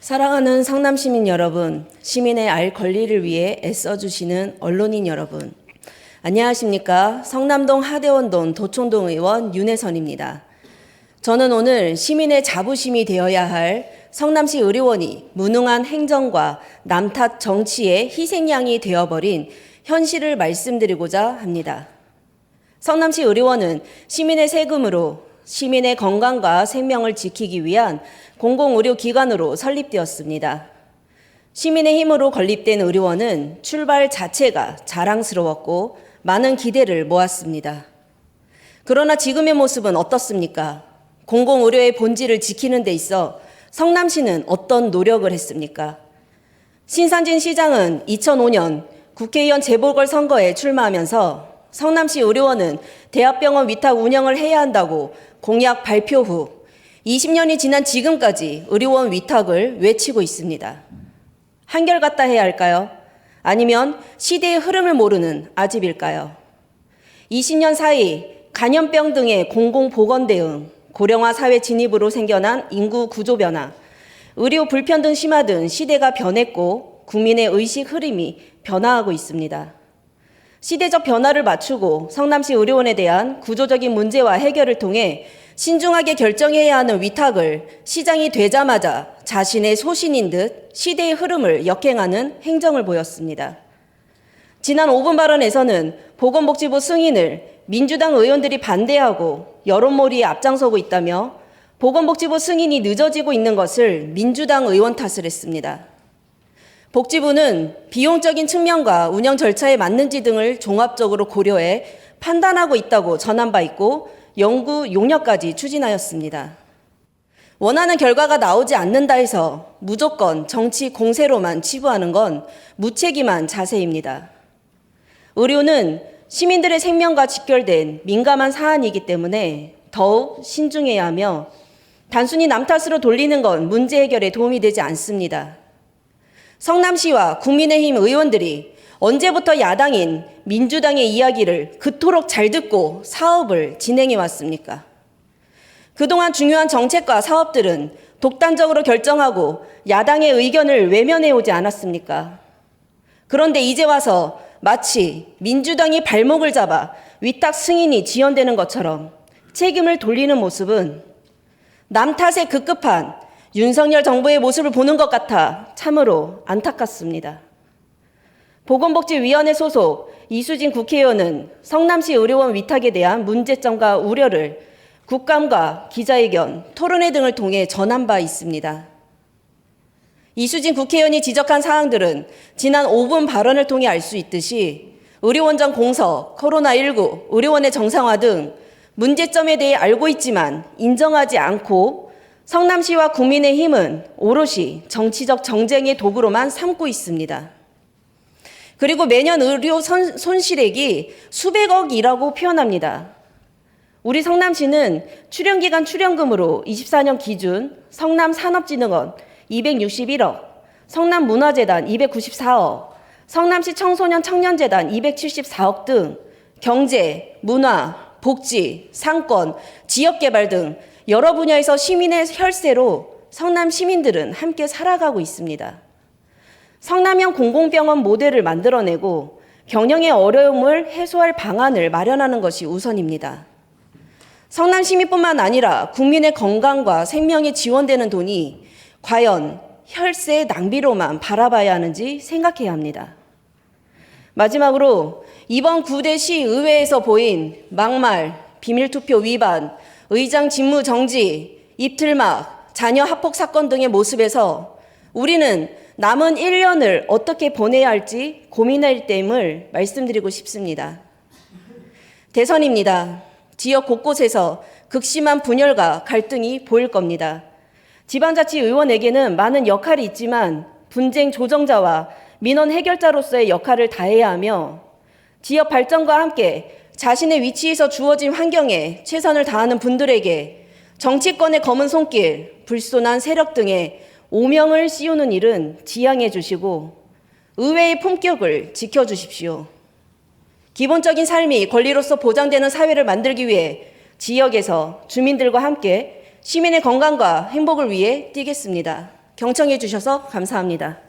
사랑하는 성남 시민 여러분, 시민의 알 권리를 위해 애써주시는 언론인 여러분, 안녕하십니까? 성남동 하대원동 도촌동 의원 윤혜선입니다. 저는 오늘 시민의 자부심이 되어야 할 성남시 의료원이 무능한 행정과 남탓 정치의 희생양이 되어버린 현실을 말씀드리고자 합니다. 성남시 의료원은 시민의 세금으로 시민의 건강과 생명을 지키기 위한 공공의료기관으로 설립되었습니다. 시민의 힘으로 건립된 의료원은 출발 자체가 자랑스러웠고 많은 기대를 모았습니다. 그러나 지금의 모습은 어떻습니까? 공공의료의 본질을 지키는 데 있어 성남시는 어떤 노력을 했습니까? 신상진 시장은 2005년 국회의원 재보궐선거에 출마하면서 성남시 의료원은 대학병원 위탁 운영을 해야 한다고 공약 발표 후 20년이 지난 지금까지 의료원 위탁을 외치고 있습니다. 한결같다 해야 할까요? 아니면 시대의 흐름을 모르는 아집일까요? 20년 사이 간염병 등의 공공보건 대응, 고령화 사회 진입으로 생겨난 인구 구조 변화, 의료 불평등 심화 등 시대가 변했고 국민의 의식 흐름이 변화하고 있습니다. 시대적 변화를 맞추고 성남시 의료원에 대한 구조적인 문제와 해결을 통해 신중하게 결정해야 하는 위탁을 시장이 되자마자 자신의 소신인 듯 시대의 흐름을 역행하는 행정을 보였습니다. 지난 5분 발언에서는 보건복지부 승인을 민주당 의원들이 반대하고 여론몰이에 앞장서고 있다며 보건복지부 승인이 늦어지고 있는 것을 민주당 의원 탓을 했습니다. 복지부는 비용적인 측면과 운영 절차에 맞는지 등을 종합적으로 고려해 판단하고 있다고 전한 바 있고 연구 용역까지 추진하였습니다. 원하는 결과가 나오지 않는다 해서 무조건 정치 공세로만 치부하는 건 무책임한 자세입니다. 의료는 시민들의 생명과 직결된 민감한 사안이기 때문에 더욱 신중해야 하며 단순히 남 탓으로 돌리는 건 문제 해결에 도움이 되지 않습니다. 성남시와 국민의힘 의원들이 언제부터 야당인 민주당의 이야기를 그토록 잘 듣고 사업을 진행해 왔습니까? 그동안 중요한 정책과 사업들은 독단적으로 결정하고 야당의 의견을 외면해 오지 않았습니까? 그런데 이제 와서 마치 민주당이 발목을 잡아 위탁 승인이 지연되는 것처럼 책임을 돌리는 모습은 남 탓에 급급한 윤석열 정부의 모습을 보는 것 같아 참으로 안타깝습니다. 보건복지위원회 소속 이수진 국회의원은 성남시 의료원 위탁에 대한 문제점과 우려를 국감과 기자회견, 토론회 등을 통해 전한 바 있습니다. 이수진 국회의원이 지적한 사항들은 지난 5분 발언을 통해 알 수 있듯이 의료원장 공석, 코로나19, 의료원의 정상화 등 문제점에 대해 알고 있지만 인정하지 않고 성남시와 국민의힘은 오롯이 정치적 정쟁의 도구로만 삼고 있습니다. 그리고 매년 의료 손실액이 수백억이라고 표현합니다. 우리 성남시는 출연기관 출연금으로 24년 기준 성남산업진흥원 261억, 성남문화재단 294억, 성남시 청소년 청년재단 274억 등 경제, 문화, 복지, 상권, 지역개발 등 여러 분야에서 시민의 혈세로 성남 시민들은 함께 살아가고 있습니다. 성남형 공공병원 모델을 만들어내고 경영의 어려움을 해소할 방안을 마련하는 것이 우선입니다. 성남 시민뿐만 아니라 국민의 건강과 생명에 지원되는 돈이 과연 혈세의 낭비로만 바라봐야 하는지 생각해야 합니다. 마지막으로 이번 9대 시의회에서 보인 막말, 비밀투표 위반, 의장 직무 정지, 입틀막, 자녀 학폭 사건 등의 모습에서 우리는 남은 1년을 어떻게 보내야 할지 고민할 때임을 말씀드리고 싶습니다. 대선입니다. 지역 곳곳에서 극심한 분열과 갈등이 보일 겁니다. 지방자치의원에게는 많은 역할이 있지만 분쟁 조정자와 민원 해결자로서의 역할을 다해야 하며 지역 발전과 함께 자신의 위치에서 주어진 환경에 최선을 다하는 분들에게 정치권의 검은 손길, 불순한 세력 등의 오명을 씌우는 일은 지양해 주시고 의회의 품격을 지켜주십시오. 기본적인 삶이 권리로서 보장되는 사회를 만들기 위해 지역에서 주민들과 함께 시민의 건강과 행복을 위해 뛰겠습니다. 경청해 주셔서 감사합니다.